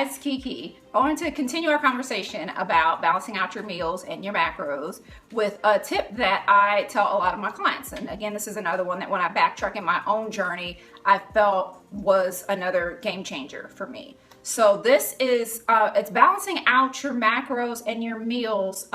guys, Kiki. I wanted to continue our conversation about balancing out your meals and your macros with a tip that I tell a lot of my clients. And again, this is another one that when I backtrack in my own journey, I felt was another game changer for me. So this is, it's balancing out your macros and your meals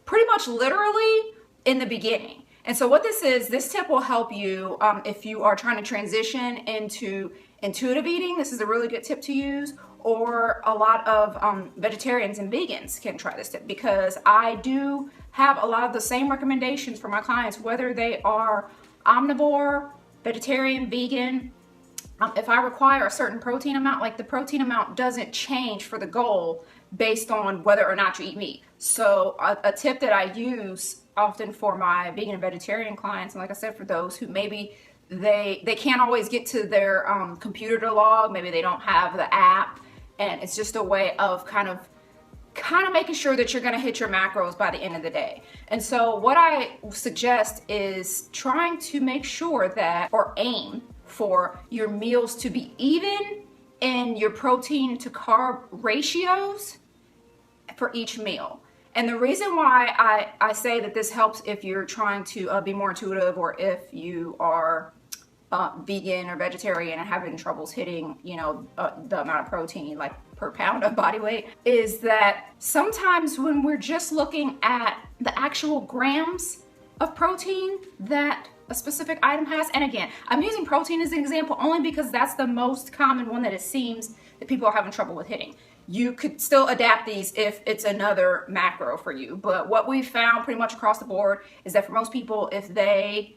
pretty much literally in the beginning. And so what this is, this tip will help you if you are trying to transition into intuitive eating. This is a really good tip to use, or a lot of vegetarians and vegans can try this tip, because I do have a lot of the same recommendations for my clients, whether they are omnivore, vegetarian, vegan. If I require a certain protein amount, like the protein amount doesn't change for the goal based on whether or not you eat meat. So a tip that I use often for my vegan and vegetarian clients, and like I said, for those who maybe they can't always get to their computer to log, maybe they don't have the app, and it's just a way of kind of making sure that you're going to hit your macros by the end of the day. And so what I suggest is trying to make sure that, or aim for your meals to be even in your protein to carb ratios for each meal. And the reason why I say that this helps if you're trying to be more intuitive, or if you are vegan or vegetarian and having troubles hitting, the amount of protein, like per pound of body weight, is that sometimes when we're just looking at the actual grams of protein that a specific item has, and again, I'm using protein as an example only because that's the most common one that it seems that people are having trouble with hitting. You could still adapt these if it's another macro for you. But what we've found pretty much across the board is that for most people, if they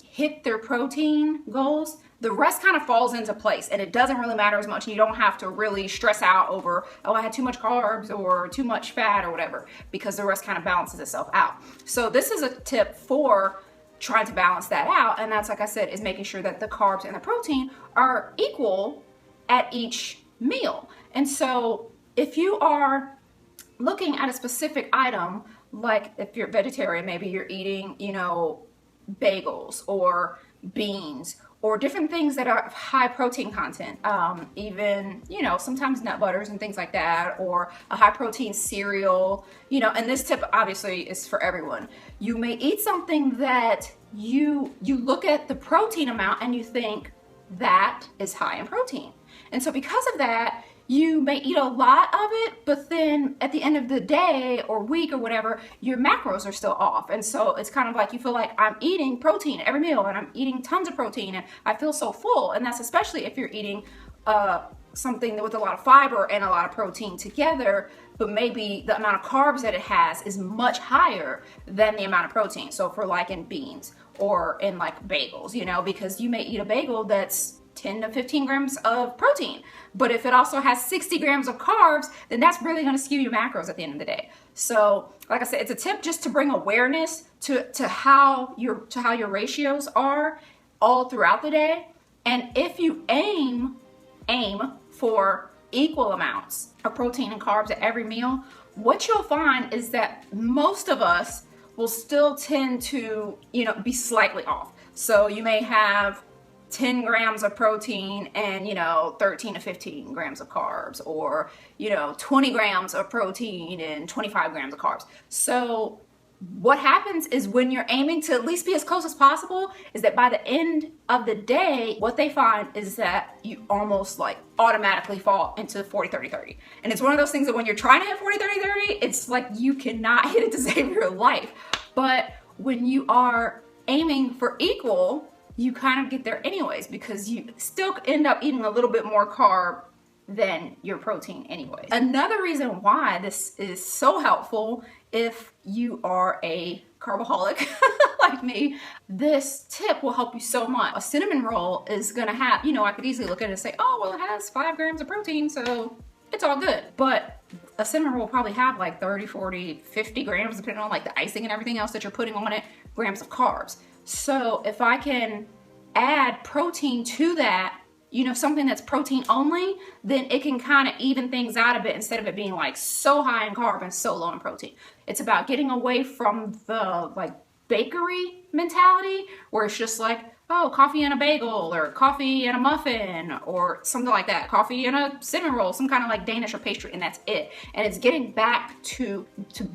hit their protein goals, the rest kind of falls into place, and it doesn't really matter as much, and you don't have to really stress out over, oh, I had too much carbs or too much fat or whatever, because the rest kind of balances itself out. So this is a tip for trying to balance that out, and that's, like I said, is making sure that the carbs and the protein are equal at each meal. And so if you are looking at a specific item, like if you're vegetarian, maybe you're eating, bagels or beans or different things that are high protein content, even, sometimes nut butters and things like that, or a high protein cereal, and this tip obviously is for everyone. You may eat something that you look at the protein amount and you think that is high in protein. And so because of that, you may eat a lot of it, but then at the end of the day or week or whatever, your macros are still off. And so it's kind of like you feel like, I'm eating protein every meal and I'm eating tons of protein and I feel so full. And that's especially if you're eating something with a lot of fiber and a lot of protein together, but maybe the amount of carbs that it has is much higher than the amount of protein. So for like in beans or in like bagels, because you may eat a bagel that's 10 to 15 grams of protein, but if it also has 60 grams of carbs, then that's really going to skew your macros at the end of the day. So like I said, it's a tip just to bring awareness to how your ratios are all throughout the day. And if you aim for equal amounts of protein and carbs at every meal, what you'll find is that most of us will still tend to, be slightly off. So you may have 10 grams of protein and 13 to 15 grams of carbs, or 20 grams of protein and 25 grams of carbs. So what happens is, when you're aiming to at least be as close as possible, is that by the end of the day, what they find is that you almost like automatically fall into 40 30 30. And it's one of those things that when you're trying to hit 40 30 30, it's like you cannot hit it to save your life. But when you are aiming for equal, you kind of get there anyways, because you still end up eating a little bit more carb than your protein anyways. Another reason why this is so helpful, if you are a carbaholic like me, this tip will help you so much. A cinnamon roll is gonna have, I could easily look at it and say, oh, well, it has 5 grams of protein, so it's all good. But a cinnamon roll will probably have like 30, 40, 50 grams, depending on like the icing and everything else that you're putting on it, grams of carbs. So if I can add protein to that, something that's protein only, then it can kind of even things out a bit, instead of it being like so high in carb and so low in protein. It's about getting away from the like bakery mentality where it's just like, oh, coffee and a bagel, or coffee and a muffin, or something like that. Coffee and a cinnamon roll, some kind of like Danish or pastry, and that's it. And it's getting back to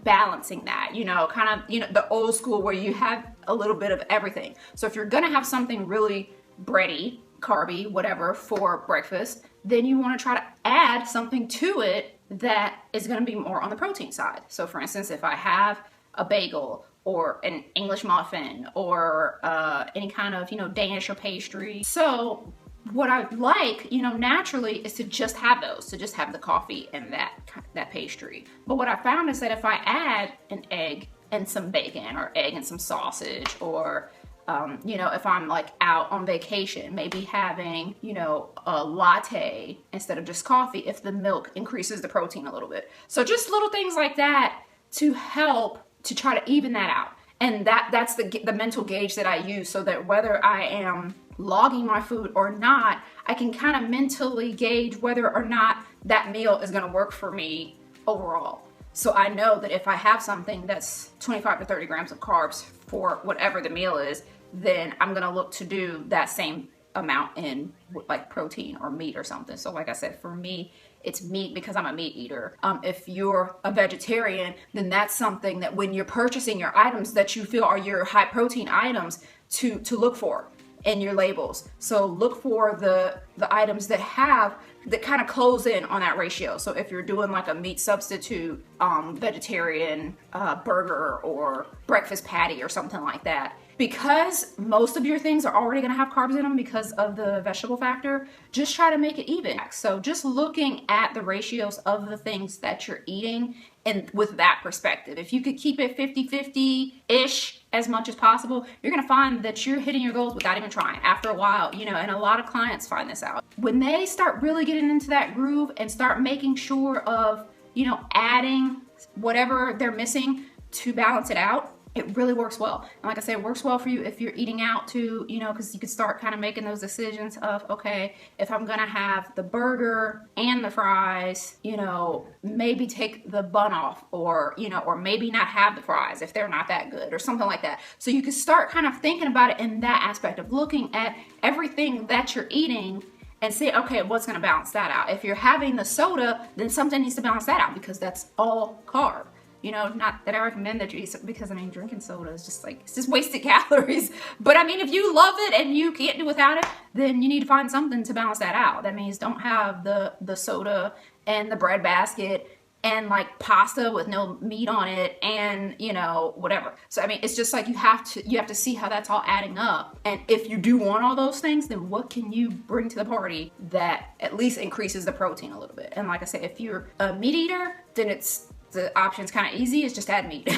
balancing that, you know, kind of, you know, the old school where you have a little bit of everything. So if you're gonna have something really bready, carby, whatever, for breakfast, then you want to try to add something to it that is going to be more on the protein side. So for instance, if I have a bagel or an English muffin or any kind of, you know, Danish or pastry. So what I like, you know, naturally is to just have those, to just have the coffee and that pastry. But what I found is that if I add an egg and some bacon, or egg and some sausage, or you know, if I'm like out on vacation, maybe having, you know, a latte instead of just coffee, if the milk increases the protein a little bit. So just little things like that to help to try to even that out. And that's the mental gauge that I use, so that whether I am logging my food or not, I can kind of mentally gauge whether or not that meal is going to work for me overall. So I know that if I have something that's 25 to 30 grams of carbs for whatever the meal is, then I'm going to look to do that same amount in like protein or meat or something. So like I said, for me, it's meat because I'm a meat eater. If you're a vegetarian, then that's something that when you're purchasing your items that you feel are your high protein items to look for in your labels. So look for the items that kind of close in on that ratio. So if you're doing like a meat substitute vegetarian burger or breakfast patty or something like that, because most of your things are already going to have carbs in them because of the vegetable factor, just try to make it even. So just looking at the ratios of the things that you're eating, and with that perspective, if you could keep it 50-50-ish as much as possible, you're going to find that you're hitting your goals without even trying after a while, you know, and a lot of clients find this out. When they start really getting into that groove and start making sure of, you know, adding whatever they're missing to balance it out, it really works well. And like I said, it works well for you if you're eating out too, you know, because you can start kind of making those decisions of, okay, if I'm gonna have the burger and the fries, you know, maybe take the bun off, or, you know, or maybe not have the fries if they're not that good or something like that. So you can start kind of thinking about it in that aspect of looking at everything that you're eating and say, okay, what's gonna balance that out? If you're having the soda, then something needs to balance that out because that's all carb. You know, not that I recommend that you eat, because I mean, drinking soda is just like, it's just wasted calories. But I mean, if you love it and you can't do without it, then you need to find something to balance that out. That means don't have the soda and the bread basket and like pasta with no meat on it and, you know, whatever. So I mean, it's just like you have to see how that's all adding up. And if you do want all those things, then what can you bring to the party that at least increases the protein a little bit? And like I said, if you're a meat eater, then the option's kind of easy, is just add meat.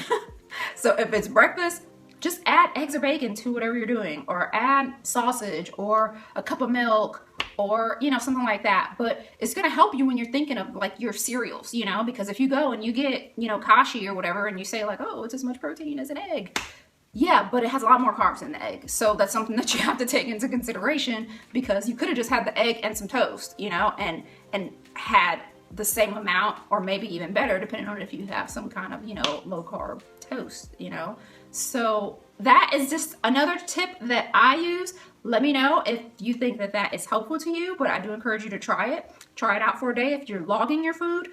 So if it's breakfast, just add eggs or bacon to whatever you're doing, or add sausage or a cup of milk, or, you know, something like that. But it's going to help you when you're thinking of like your cereals, you know, because if you go and you get, you know, kashi or whatever, and you say like, oh, it's as much protein as an egg. Yeah, but it has a lot more carbs in the egg. So that's something that you have to take into consideration, because you could have just had the egg and some toast, you know, and had the same amount, or maybe even better, depending on if you have some kind of, you know, low carb toast, you know. So that is just another tip that I use. Let me know if you think that that is helpful to you, but I do encourage you to try it out for a day. If you're logging your food,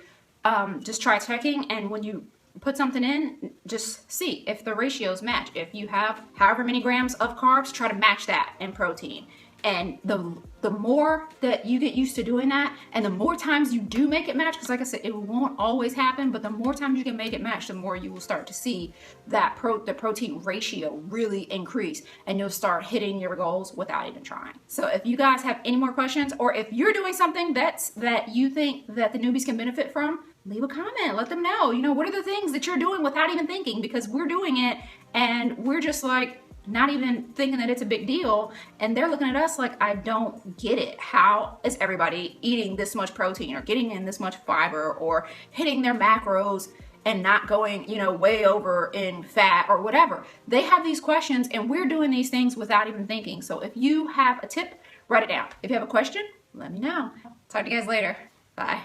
just try checking, and when you put something in, just see if the ratios match. If you have however many grams of carbs, try to match that in protein. And the more that you get used to doing that, and the more times you do make it match, because like I said, it won't always happen, but the more times you can make it match, the more you will start to see that the protein ratio really increase, and you'll start hitting your goals without even trying. So if you guys have any more questions, or if you're doing something that you think that the newbies can benefit from, leave a comment, let them know, you know, what are the things that you're doing without even thinking, because we're doing it and we're just like, not even thinking that it's a big deal, and they're looking at us like, I don't get it. How is everybody eating this much protein, or getting in this much fiber, or hitting their macros and not going, you know, way over in fat or whatever? They have these questions, and we're doing these things without even thinking. So if you have a tip, write it down. If you have a question, let me know. Talk to you guys later. Bye.